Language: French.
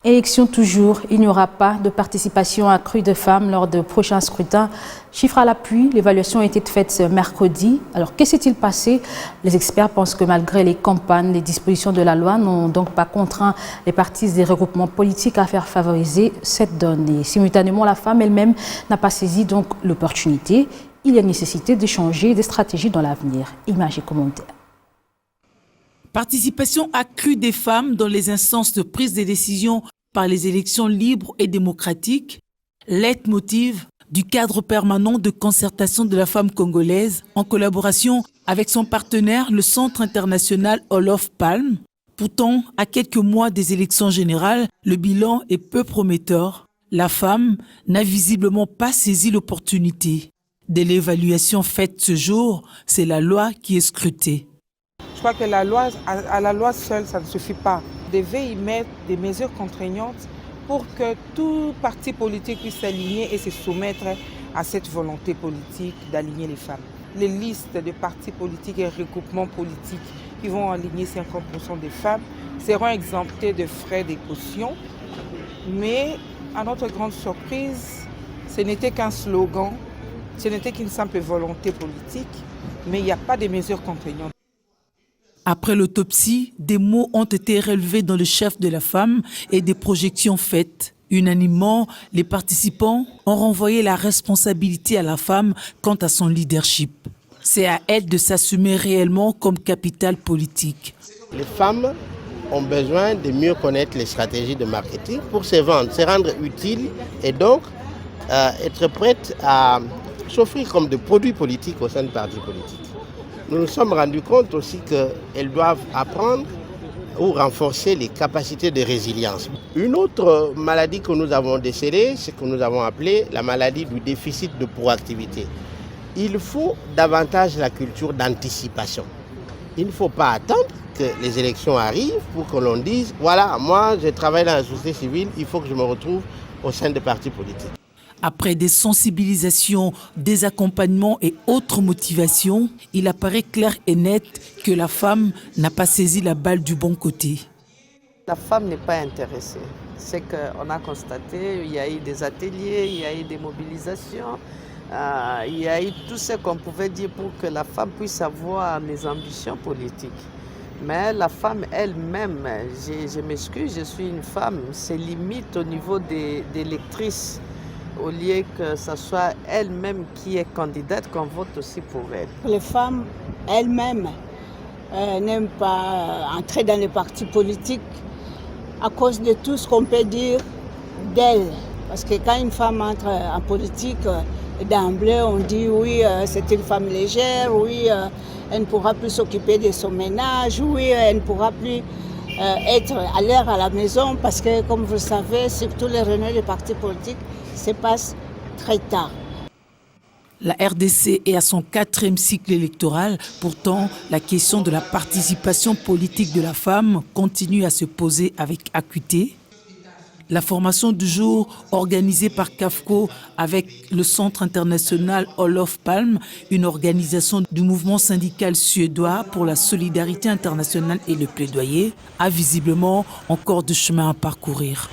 Élection toujours, il n'y aura pas de participation accrue de femmes lors de prochains scrutins. Chiffre à l'appui, l'évaluation a été faite ce mercredi. Alors, que s'est-il passé? Les experts pensent que malgré les campagnes, les dispositions de la loi n'ont donc pas contraint les partis des regroupements politiques à faire favoriser cette donne. Et simultanément, la femme elle-même n'a pas saisi donc l'opportunité. Il y a nécessité de changer des stratégies dans l'avenir. Images et commentaires. Participation accrue des femmes dans les instances de prise de décision par les élections libres et démocratiques, leitmotiv du cadre permanent de concertation de la femme congolaise en collaboration avec son partenaire, le Centre international Olof Palme. Pourtant, à quelques mois des élections générales, le bilan est peu prometteur. La femme n'a visiblement pas saisi l'opportunité. Dès l'évaluation faite ce jour, c'est la loi qui est scrutée. Je crois que la loi, à la loi seule, ça ne suffit pas. Vous devez y mettre des mesures contraignantes pour que tout parti politique puisse s'aligner et se soumettre à cette volonté politique d'aligner les femmes. Les listes de partis politiques et regroupements politiques qui vont aligner 50% des femmes seront exemptées de frais de caution. Mais à notre grande surprise, ce n'était qu'un slogan, ce n'était qu'une simple volonté politique, mais il n'y a pas de mesures contraignantes. Après l'autopsie, des mots ont été relevés dans le chef de la femme et des projections faites. Unanimement, les participants ont renvoyé la responsabilité à la femme quant à son leadership. C'est à elle de s'assumer réellement comme capital politique. Les femmes ont besoin de mieux connaître les stratégies de marketing pour se vendre, se rendre utiles et donc être prêtes à s'offrir comme des produits politiques au sein de partis politiques. Nous nous sommes rendus compte aussi qu'elles doivent apprendre ou renforcer les capacités de résilience. Une autre maladie que nous avons décelée, c'est que nous avons appelé la maladie du déficit de proactivité. Il faut davantage la culture d'anticipation. Il ne faut pas attendre que les élections arrivent pour que l'on dise « Voilà, moi je travaille dans la société civile, il faut que je me retrouve au sein des partis politiques ». Après des sensibilisations, des accompagnements et autres motivations, il apparaît clair et net que la femme n'a pas saisi la balle du bon côté. La femme n'est pas intéressée. C'est qu'on a constaté, il y a eu des ateliers, il y a eu des mobilisations, il y a eu tout ce qu'on pouvait dire pour que la femme puisse avoir des ambitions politiques. Mais la femme elle-même, je m'excuse, je suis une femme, c'est limite au niveau des lectrices. Au lieu que ce soit elle-même qui est candidate, qu'on vote aussi pour elle. Les femmes elles-mêmes n'aiment pas entrer dans les partis politiques à cause de tout ce qu'on peut dire d'elle. Parce que quand une femme entre en politique, d'emblée on dit oui, c'est une femme légère, oui, elle ne pourra plus s'occuper de son ménage, oui, elle ne pourra plus être à l'air à la maison parce que, comme vous le savez, surtout les réunions des partis politiques se passent très tard. La RDC est à son 4e cycle électoral. Pourtant, la question de la participation politique de la femme continue à se poser avec acuité. La formation du jour, organisée par CAFCO avec le Centre international Olof Palme, une organisation du mouvement syndical suédois pour la solidarité internationale et le plaidoyer, a visiblement encore du chemin à parcourir.